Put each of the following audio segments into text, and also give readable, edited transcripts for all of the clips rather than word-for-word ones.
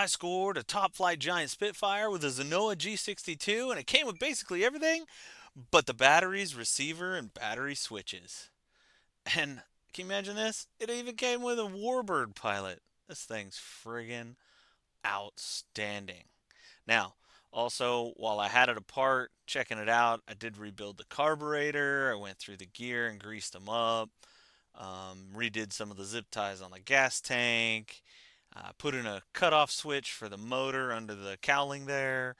scored a top Flite Giant Spitfire with a Zenoa G62, and it came with basically everything but the batteries, receiver, and battery switches. And can you imagine this? It even came with a Warbird pilot. This thing's friggin' outstanding. Now, also, while I had it apart, checking it out, I did rebuild the carburetor. I went through the gear and greased them up. Redid some of the zip ties on the gas tank. Put in a cutoff switch for the motor under the cowling there.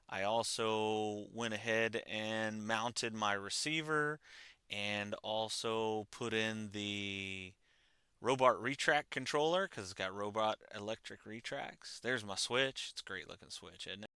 I also went ahead and mounted my receiver and also put in the Robart retract controller because it's got Robart electric retracts. There's my switch. It's a great looking switch, isn't it?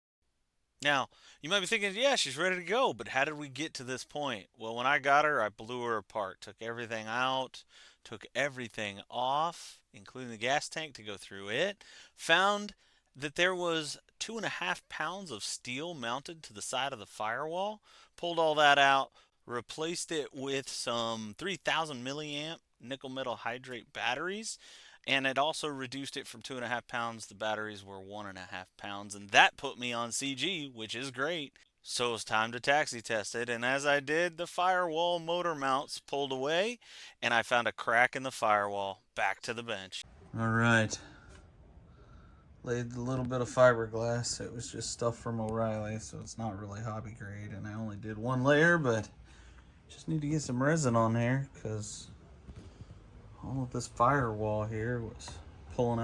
Now, you might be thinking, yeah, she's ready to go, but how did we get to this point? Well, when I got her, I blew her apart, took everything out, took everything off, including the gas tank to go through it, found that there was 2.5 pounds of steel mounted to the side of the firewall, pulled all that out, replaced it with some 3,000 milliamp nickel metal hydrate batteries, and it also reduced it from 2.5 pounds. The batteries were 1.5 pounds, and that put me on CG, which is great. So it's time to taxi test it, and as I did, the firewall motor mounts pulled away, and I found a crack in the firewall. Back to the bench. All right. Laid a little bit of fiberglass. It was just stuff from O'Reilly, so it's not really hobby grade, and I only did one layer, but just need to get some resin on there because all of this firewall here was pulling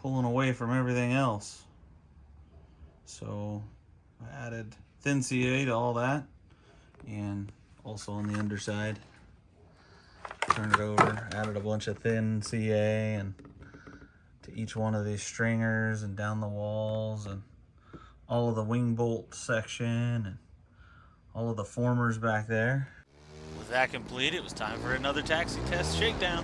away from everything else. So I added thin CA to all that, and also on the underside, turned it over, added a bunch of thin CA and to each one of these stringers and down the walls and all of the wing bolt section and all of the formers back there. With that complete, it was time for another taxi test shakedown.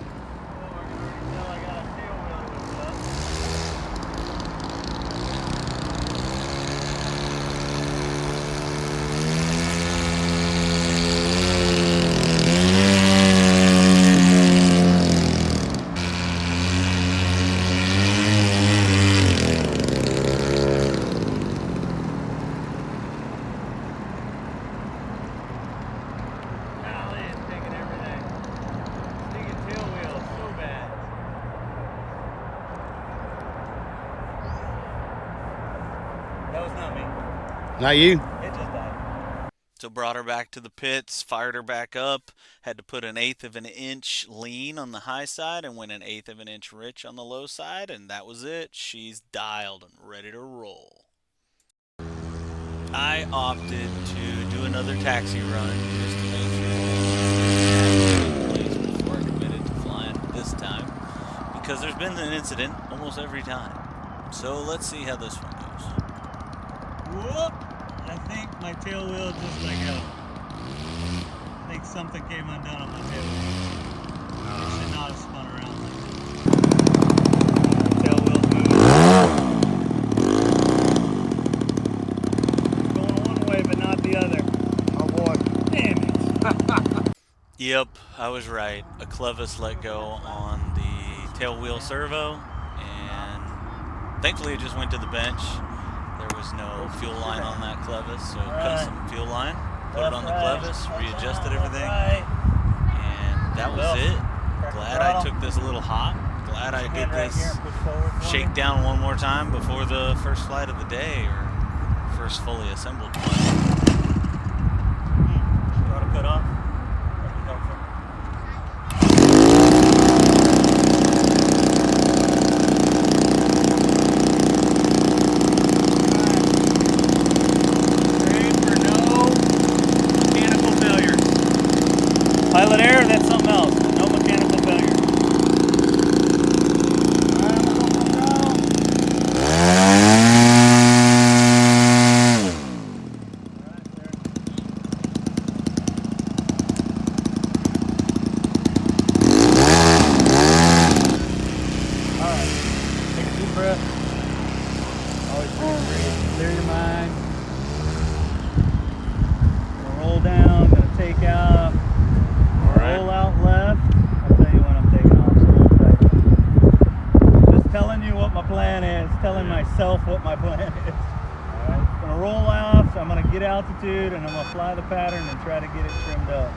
Not you. It just died. So brought her back to the pits, fired her back up, had to put 1/8 of an inch lean on the high side and went 1/8 of an inch rich on the low side, and that was it. She's dialed and ready to roll. I opted to do another taxi run just to make sure before I committed to flying this time, because there's been an incident almost every time. So let's see how this one goes. Whoop! I think my tail wheel just let go. I think something came undone on my tail wheel. It should not have spun around like that. Tail wheel's moving. Going one way but not the other. Oh boy. Damn it. Yep, I was right. A clevis let go on the tail wheel servo, and thankfully it just went to the bench. There was no fuel line on that clevis, so cut some fuel line, put it on the clevis, readjusted everything, and that was it. Glad I took this a little hot. Glad I did this shakedown one more time before the first flight of the day, or first fully assembled flight. You want to cut off? Pilot error, that's something else. No mechanical failure. Alright, take a deep breath. Always breathe. Clear your mind. Gonna roll down, gonna take out. Roll out left. I'll tell you when I'm taking off. So just telling you what my plan is, telling myself what my plan is. Alright, I'm gonna roll off, so I'm gonna get altitude and I'm gonna fly the pattern and try to get it trimmed up.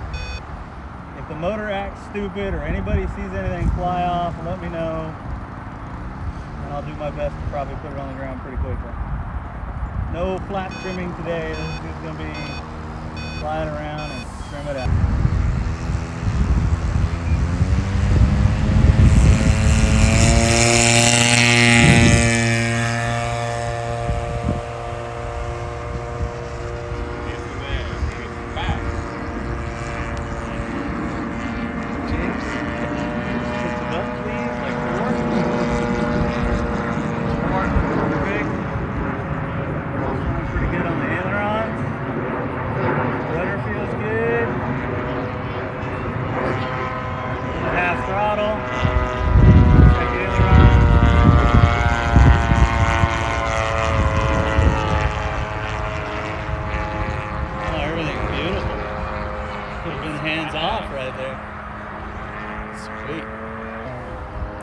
If the motor acts stupid or anybody sees anything fly off, let me know. And I'll do my best to probably put it on the ground pretty quickly. No flap trimming today. This is just gonna be flying around and trim it out.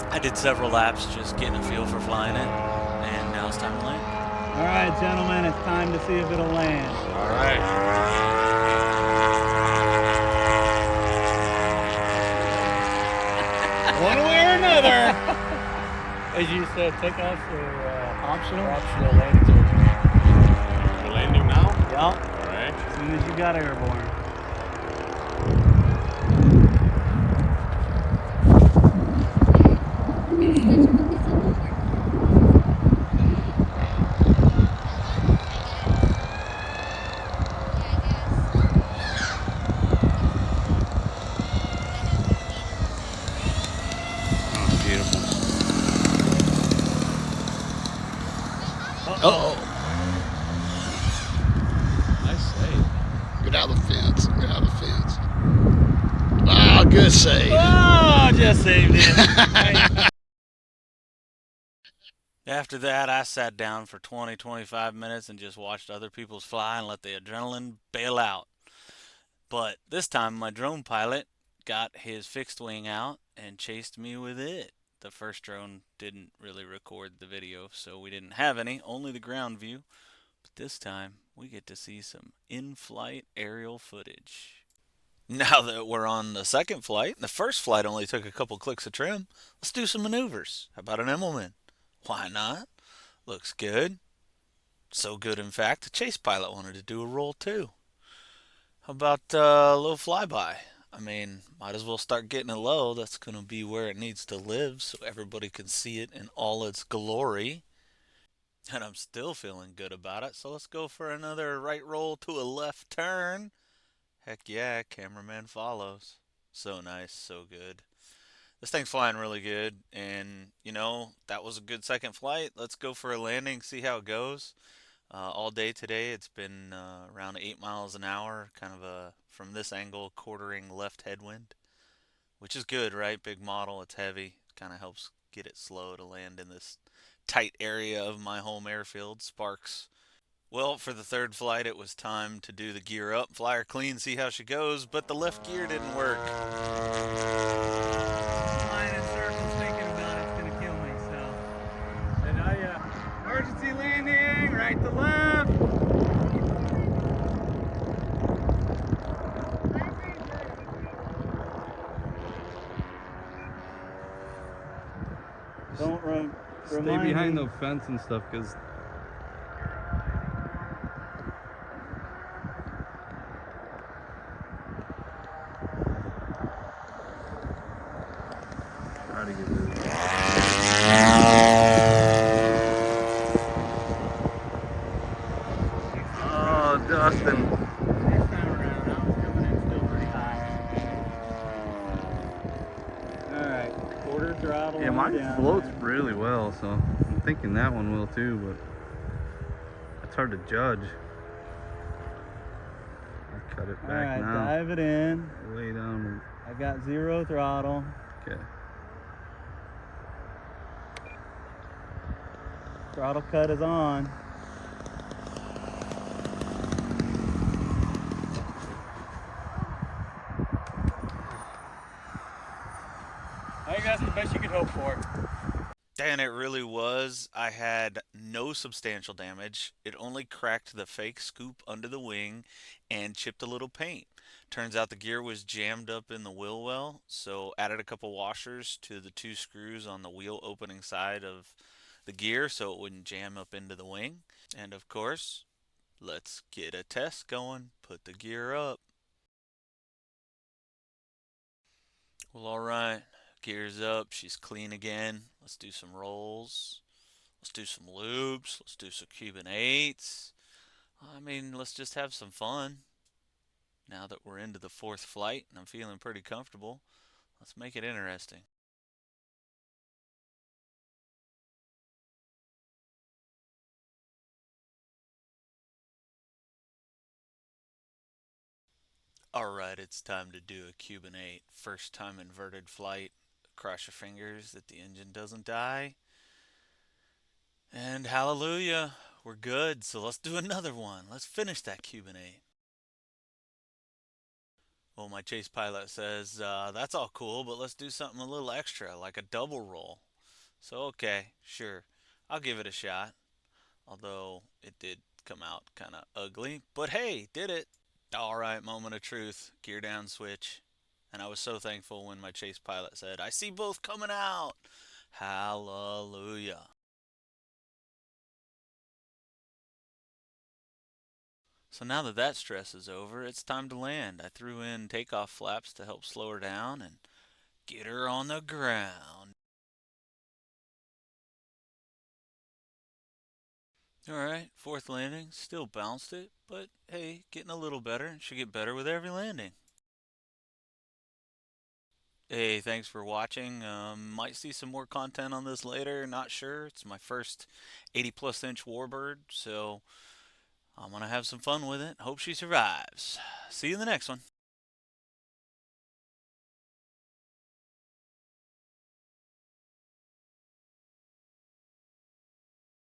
I did several laps just getting a feel for flying it, and now it's time to land. All right, gentlemen, it's time to see if it'll land. All right. One way or another. As you said, takeoffs are optional. Optional landings are. We're landing now? Yep. All right. As soon as you got airborne. Uh-oh. Nice save. Get out of the fence. Get out of the fence. Ah, good save. Oh, just saved it. After that, I sat down for 20-25 minutes and just watched other people's fly and let the adrenaline bail out. But this time, my drone pilot got his fixed wing out and chased me with it. The first drone didn't really record the video, so we didn't have any, only the ground view. But this time, we get to see some in-flight aerial footage. Now that we're on the second flight, the first flight only took a couple clicks of trim, let's do some maneuvers. How about an Immelman? Why not? Looks good. So good, in fact, the chase pilot wanted to do a roll too. How about a little flyby? I mean, might as well start getting it low. That's going to be where it needs to live so everybody can see it in all its glory. And I'm still feeling good about it, so let's go for another right roll to a left turn. Heck yeah, cameraman follows. So nice, so good. This thing's flying really good, and you know, that was a good second flight. Let's go for a landing, see how it goes. All day today, it's been around 8 miles an hour, kind of a, from this angle, quartering left headwind, which is good, right? Big model, it's heavy, kind of helps get it slow to land in this tight area of my home airfield, Sparks. Well, for the third flight, it was time to do the gear up, fly her clean, see how she goes, but the left gear didn't work. Flying in circles, thinking about it's gonna kill me. So, did I emergency landing, right to left. Don't run. Stay behind the fence and stuff, because try to get rid of it. Oh, Dustin. Next time around, I was coming in still pretty high. Alright, quarter throttle. Yeah, mine down. floats really well, so I'm thinking that one will too, but it's hard to judge. I'll cut it back Alright, now. dive it in. Lay down. I got 0 throttle. Okay. Throttle cut is on. I think that's the best you could hope for. And it really was. I had no substantial damage. It only cracked the fake scoop under the wing and chipped a little paint. Turns out the gear was jammed up in the wheel well, so added a couple washers to the two screws on the wheel opening side of the gear so it wouldn't jam up into the wing. And of course, let's get a test going. Put the gear up. Well, alright. Gear's up. She's clean again. Let's do some rolls. Let's do some loops. Let's do some Cuban 8s. I mean, let's just have some fun. Now that we're into the fourth flight and I'm feeling pretty comfortable, let's make it interesting. Alright, it's time to do a Cuban 8. First time inverted flight. Cross your fingers that the engine doesn't die. And hallelujah, we're good. So let's do another one. Let's finish that Cuban 8. Well, my chase pilot says, that's all cool, but let's do something a little extra, like a double roll. So, okay, sure, I'll give it a shot. Although it did come out kind of ugly. But hey, did it. Alright, moment of truth. Gear down switch. And I was so thankful when my chase pilot said, I see both coming out. Hallelujah. So now that that stress is over, it's time to land. I threw in takeoff flaps to help slow her down and get her on the ground. Alright, fourth landing. Still bounced it, but hey, getting a little better. Should get better with every landing. Hey, thanks for watching. Might see some more content on this later. Not sure. It's my first 80 plus inch warbird, so I'm going to have some fun with it. Hope she survives. See you in the next one.